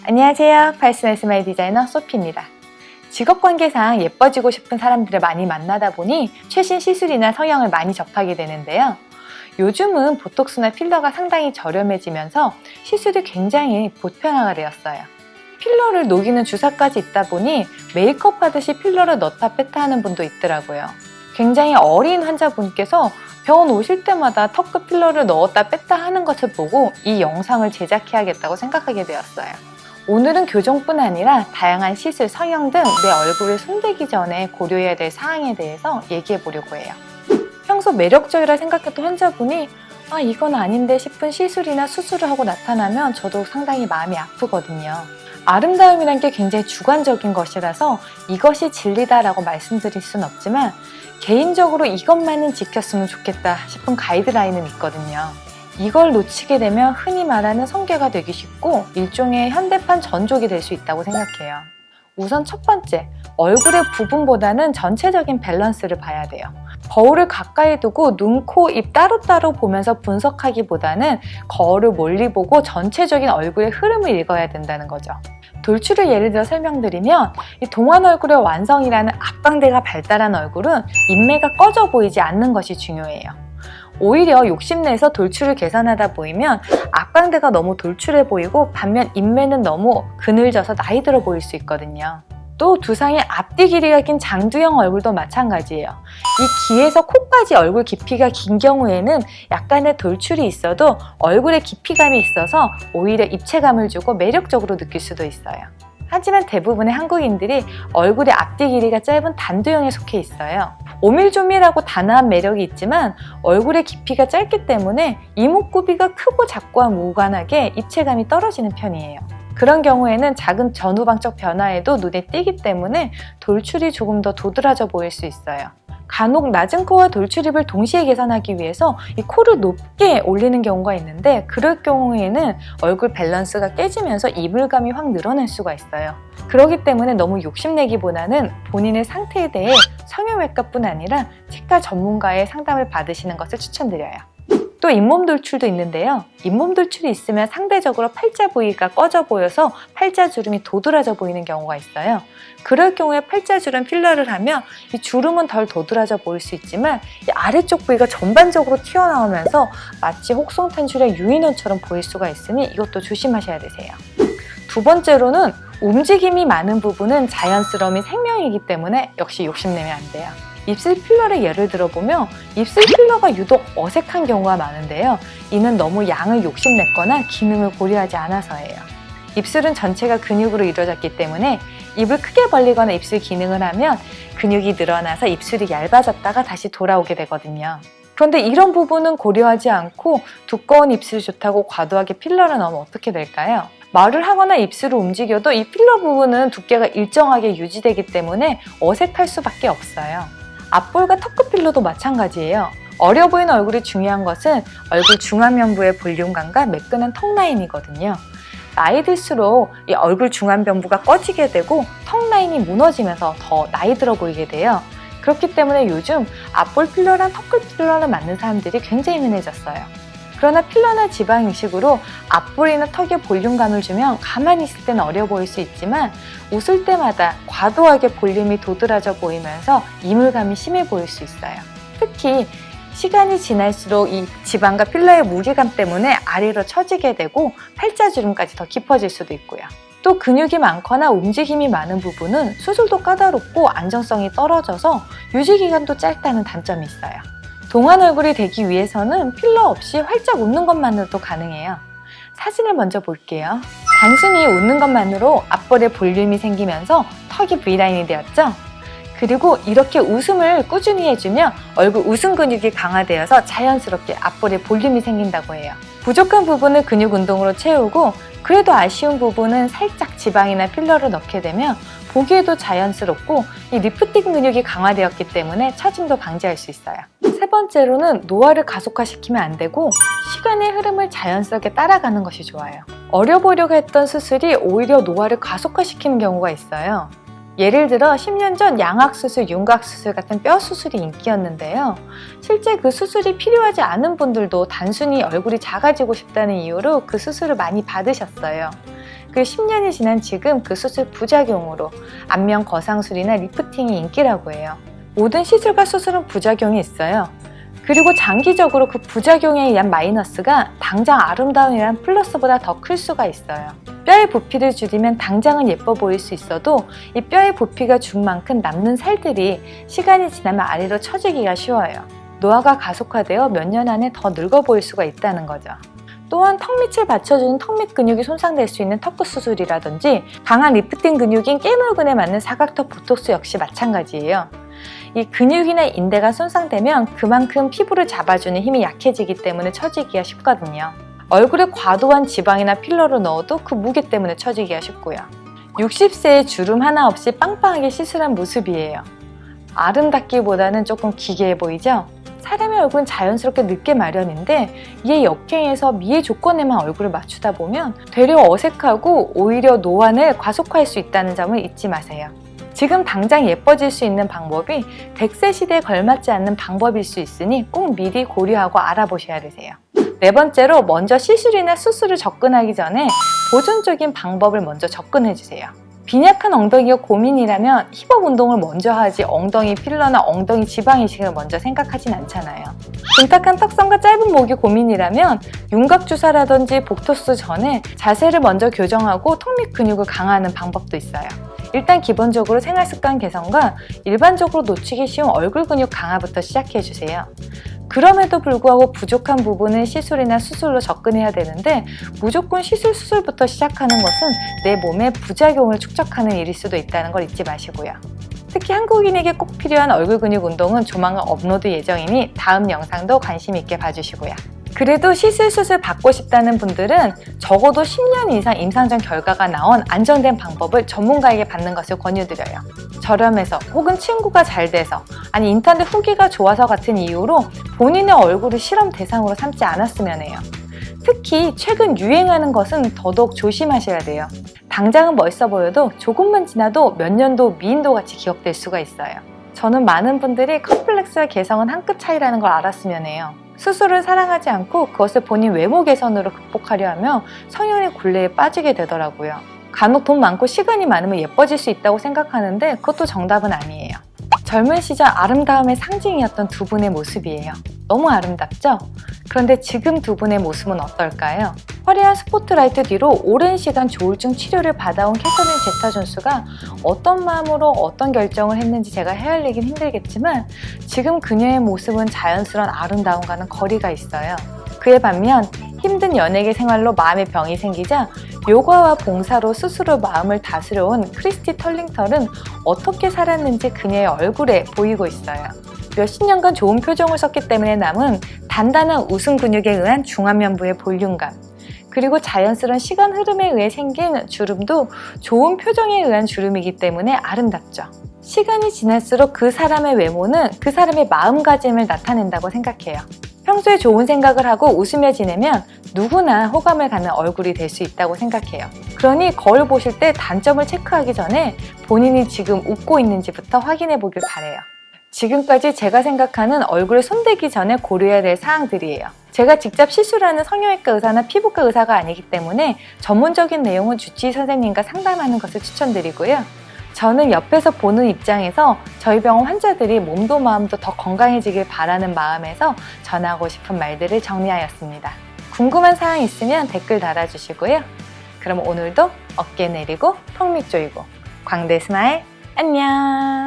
안녕하세요. 팔순 스마일 디자이너 소피입니다. 직업관계상 예뻐지고 싶은 사람들을 많이 만나다 보니 최신 시술이나 성형을 많이 접하게 되는데요. 요즘은 보톡스나 필러가 상당히 저렴해지면서 시술이 굉장히 보편화가 되었어요. 필러를 녹이는 주사까지 있다 보니 메이크업 하듯이 필러를 넣다 뺐다 하는 분도 있더라고요. 굉장히 어린 환자분께서 병원 오실 때마다 턱끝 필러를 넣었다 뺐다 하는 것을 보고 이 영상을 제작해야겠다고 생각하게 되었어요. 오늘은 교정뿐 아니라 다양한 시술, 성형 등 내 얼굴을 손대기 전에 고려해야 될 사항에 대해서 얘기해 보려고 해요. 평소 매력적이라 생각했던 환자분이 이건 아닌데 싶은 시술이나 수술을 하고 나타나면 저도 상당히 마음이 아프거든요. 아름다움이란 게 굉장히 주관적인 것이라서 이것이 진리다라고 말씀드릴 수는 없지만 개인적으로 이것만은 지켰으면 좋겠다 싶은 가이드라인은 있거든요. 이걸 놓치게 되면 흔히 말하는 성괴가 되기 쉽고 일종의 현대판 전족이 될 수 있다고 생각해요. 우선 첫 번째, 얼굴의 부분보다는 전체적인 밸런스를 봐야 돼요. 거울을 가까이 두고 눈, 코, 입 따로따로 보면서 분석하기보다는 거울을 멀리 보고 전체적인 얼굴의 흐름을 읽어야 된다는 거죠. 돌출을 예를 들어 설명드리면 이 동안 얼굴의 완성이라는 앞광대가 발달한 얼굴은 인매가 꺼져 보이지 않는 것이 중요해요. 오히려 욕심내서 돌출을 계산하다 보이면 앞광대가 너무 돌출해 보이고 반면 인매는 너무 그늘져서 나이 들어 보일 수 있거든요. 또 두상의 앞뒤 길이가 긴 장두형 얼굴도 마찬가지예요. 이 귀에서 코까지 얼굴 깊이가 긴 경우에는 약간의 돌출이 있어도 얼굴에 깊이감이 있어서 오히려 입체감을 주고 매력적으로 느낄 수도 있어요. 하지만 대부분의 한국인들이 얼굴의 앞뒤 길이가 짧은 단두형에 속해 있어요. 오밀조밀하고 단아한 매력이 있지만 얼굴의 깊이가 짧기 때문에 이목구비가 크고 작고와 무관하게 입체감이 떨어지는 편이에요. 그런 경우에는 작은 전후방적 변화에도 눈에 띄기 때문에 돌출이 조금 더 도드라져 보일 수 있어요. 간혹 낮은 코와 돌출입을 동시에 개선하기 위해서 이 코를 높게 올리는 경우가 있는데 그럴 경우에는 얼굴 밸런스가 깨지면서 이물감이 확 늘어날 수가 있어요. 그렇기 때문에 너무 욕심내기보다는 본인의 상태에 대해 성형외과뿐 아니라 치과 전문가의 상담을 받으시는 것을 추천드려요. 또 잇몸 돌출도 있는데요. 잇몸 돌출이 있으면 상대적으로 팔자 부위가 꺼져 보여서 팔자주름이 도드라져 보이는 경우가 있어요. 그럴 경우에 팔자주름 필러를 하면 이 주름은 덜 도드라져 보일 수 있지만 이 아래쪽 부위가 전반적으로 튀어나오면서 마치 혹성탄출의 유인원처럼 보일 수가 있으니 이것도 조심하셔야 되세요. 두 번째로는 움직임이 많은 부분은 자연스러움이 생명이기 때문에 역시 욕심내면 안 돼요. 입술 필러를 예를 들어보면 입술 필러가 유독 어색한 경우가 많은데요. 이는 너무 양을 욕심냈거나 기능을 고려하지 않아서예요. 입술은 전체가 근육으로 이루어졌기 때문에 입을 크게 벌리거나 입술 기능을 하면 근육이 늘어나서 입술이 얇아졌다가 다시 돌아오게 되거든요. 그런데 이런 부분은 고려하지 않고 두꺼운 입술이 좋다고 과도하게 필러를 넣으면 어떻게 될까요? 말을 하거나 입술을 움직여도 이 필러 부분은 두께가 일정하게 유지되기 때문에 어색할 수밖에 없어요. 앞볼과 턱끝 필러도 마찬가지예요. 어려 보이는 얼굴이 중요한 것은 얼굴 중안면부의 볼륨감과 매끈한 턱 라인이거든요. 나이 들수록 이 얼굴 중안면부가 꺼지게 되고 턱 라인이 무너지면서 더 나이 들어 보이게 돼요. 그렇기 때문에 요즘 앞볼 필러랑 턱끝 필러를 맞는 사람들이 굉장히 흔해졌어요. 그러나 필러나 지방 이식으로 앞볼이나 턱에 볼륨감을 주면 가만히 있을 때는 어려 보일 수 있지만 웃을 때마다 과도하게 볼륨이 도드라져 보이면서 이물감이 심해 보일 수 있어요. 특히 시간이 지날수록 이 지방과 필러의 무게감 때문에 아래로 처지게 되고 팔자주름까지 더 깊어질 수도 있고요. 또 근육이 많거나 움직임이 많은 부분은 수술도 까다롭고 안정성이 떨어져서 유지기간도 짧다는 단점이 있어요. 동안 얼굴이 되기 위해서는 필러 없이 활짝 웃는 것만으로도 가능해요. 사진을 먼저 볼게요. 단순히 웃는 것만으로 앞볼에 볼륨이 생기면서 턱이 V라인이 되었죠? 그리고 이렇게 웃음을 꾸준히 해주면 얼굴 웃음 근육이 강화되어서 자연스럽게 앞볼에 볼륨이 생긴다고 해요. 부족한 부분을 근육 운동으로 채우고 그래도 아쉬운 부분은 살짝 지방이나 필러를 넣게 되면 보기에도 자연스럽고 이 리프팅 근육이 강화되었기 때문에 처짐도 방지할 수 있어요. 세 번째로는 노화를 가속화시키면 안 되고 시간의 흐름을 자연스럽게 따라가는 것이 좋아요. 어려 보려고 했던 수술이 오히려 노화를 가속화시키는 경우가 있어요. 예를 들어 10년 전 양악수술, 윤곽수술 같은 뼈 수술이 인기였는데요. 실제 그 수술이 필요하지 않은 분들도 단순히 얼굴이 작아지고 싶다는 이유로 그 수술을 많이 받으셨어요. 그리고 10년이 지난 지금 그 수술 부작용으로 안면 거상술이나 리프팅이 인기라고 해요. 모든 시술과 수술은 부작용이 있어요. 그리고 장기적으로 그 부작용에 의한 마이너스가 당장 아름다움이란 플러스보다 더 클 수가 있어요. 뼈의 부피를 줄이면 당장은 예뻐 보일 수 있어도 이 뼈의 부피가 준 만큼 남는 살들이 시간이 지나면 아래로 처지기가 쉬워요. 노화가 가속화되어 몇 년 안에 더 늙어 보일 수가 있다는 거죠. 또한 턱 밑을 받쳐주는 턱 밑 근육이 손상될 수 있는 턱끝 수술이라든지 강한 리프팅 근육인 깨물근에 맞는 사각턱 보톡스 역시 마찬가지예요. 이 근육이나 인대가 손상되면 그만큼 피부를 잡아주는 힘이 약해지기 때문에 처지기가 쉽거든요. 얼굴에 과도한 지방이나 필러를 넣어도 그 무게 때문에 처지기가 쉽고요. 60세에 주름 하나 없이 빵빵하게 시술한 모습이에요. 아름답기보다는 조금 기괴해 보이죠? 사람의 얼굴은 자연스럽게 늙게 마련인데 이에 역행해서 미의 조건에만 얼굴을 맞추다 보면 되려 어색하고 오히려 노안을 과속화할 수 있다는 점을 잊지 마세요. 지금 당장 예뻐질 수 있는 방법이 100세 시대에 걸맞지 않는 방법일 수 있으니 꼭 미리 고려하고 알아보셔야 되세요. 네 번째로 먼저 시술이나 수술을 접근하기 전에 보존적인 방법을 먼저 접근해주세요. 빈약한 엉덩이가 고민이라면 힙업 운동을 먼저 하지 엉덩이 필러나 엉덩이 지방 이식을 먼저 생각하진 않잖아요. 둔탁한 턱선과 짧은 목이 고민이라면 윤곽 주사라든지 복토스 전에 자세를 먼저 교정하고 턱 밑 근육을 강화하는 방법도 있어요. 일단 기본적으로 생활습관 개선과 일반적으로 놓치기 쉬운 얼굴 근육 강화부터 시작해주세요. 그럼에도 불구하고 부족한 부분은 시술이나 수술로 접근해야 되는데 무조건 수술부터 시작하는 것은 내 몸의 부작용을 축적하는 일일 수도 있다는 걸 잊지 마시고요. 특히 한국인에게 꼭 필요한 얼굴 근육 운동은 조만간 업로드 예정이니 다음 영상도 관심 있게 봐주시고요. 그래도 수술 받고 싶다는 분들은 적어도 10년 이상 임상 전 결과가 나온 안정된 방법을 전문가에게 받는 것을 권유드려요. 저렴해서 혹은 친구가 잘 돼서 아니 인터넷 후기가 좋아서 같은 이유로 본인의 얼굴을 실험 대상으로 삼지 않았으면 해요. 특히 최근 유행하는 것은 더더욱 조심하셔야 돼요. 당장은 멋있어 보여도 조금만 지나도 몇 년도 미인도 같이 기억될 수가 있어요. 저는 많은 분들이 컴플렉스와 개성은 한 끗 차이라는 걸 알았으면 해요. 수술을 사랑하지 않고 그것을 본인 외모 개선으로 극복하려 하며 성형의 굴레에 빠지게 되더라고요. 간혹 돈 많고 시간이 많으면 예뻐질 수 있다고 생각하는데 그것도 정답은 아니에요. 젊은 시절 아름다움의 상징이었던 두 분의 모습이에요. 너무 아름답죠? 그런데 지금 두 분의 모습은 어떨까요? 화려한 스포트라이트 뒤로 오랜 시간 조울증 치료를 받아온 캐서린 제타 존스가 어떤 마음으로 어떤 결정을 했는지 제가 헤아리긴 힘들겠지만 지금 그녀의 모습은 자연스러운 아름다움과는 거리가 있어요. 그에 반면 힘든 연예계 생활로 마음의 병이 생기자 요가와 봉사로 스스로 마음을 다스려온 크리스티 털링턴은 어떻게 살았는지 그녀의 얼굴에 보이고 있어요. 몇십 년간 좋은 표정을 썼기 때문에 남은 단단한 웃음 근육에 의한 중안면부의 볼륨감, 그리고 자연스러운 시간 흐름에 의해 생긴 주름도 좋은 표정에 의한 주름이기 때문에 아름답죠. 시간이 지날수록 그 사람의 외모는 그 사람의 마음가짐을 나타낸다고 생각해요. 평소에 좋은 생각을 하고 웃으며 지내면 누구나 호감을 갖는 얼굴이 될 수 있다고 생각해요. 그러니 거울 보실 때 단점을 체크하기 전에 본인이 지금 웃고 있는지부터 확인해 보길 바래요. 지금까지 제가 생각하는 얼굴에 손대기 전에 고려해야 될 사항들이에요. 제가 직접 시술하는 성형외과 의사나 피부과 의사가 아니기 때문에 전문적인 내용은 주치의 선생님과 상담하는 것을 추천드리고요. 저는 옆에서 보는 입장에서 저희 병원 환자들이 몸도 마음도 더 건강해지길 바라는 마음에서 전하고 싶은 말들을 정리하였습니다. 궁금한 사항 있으면 댓글 달아주시고요. 그럼 오늘도 어깨 내리고 턱 밑 조이고 광대 스마일 안녕!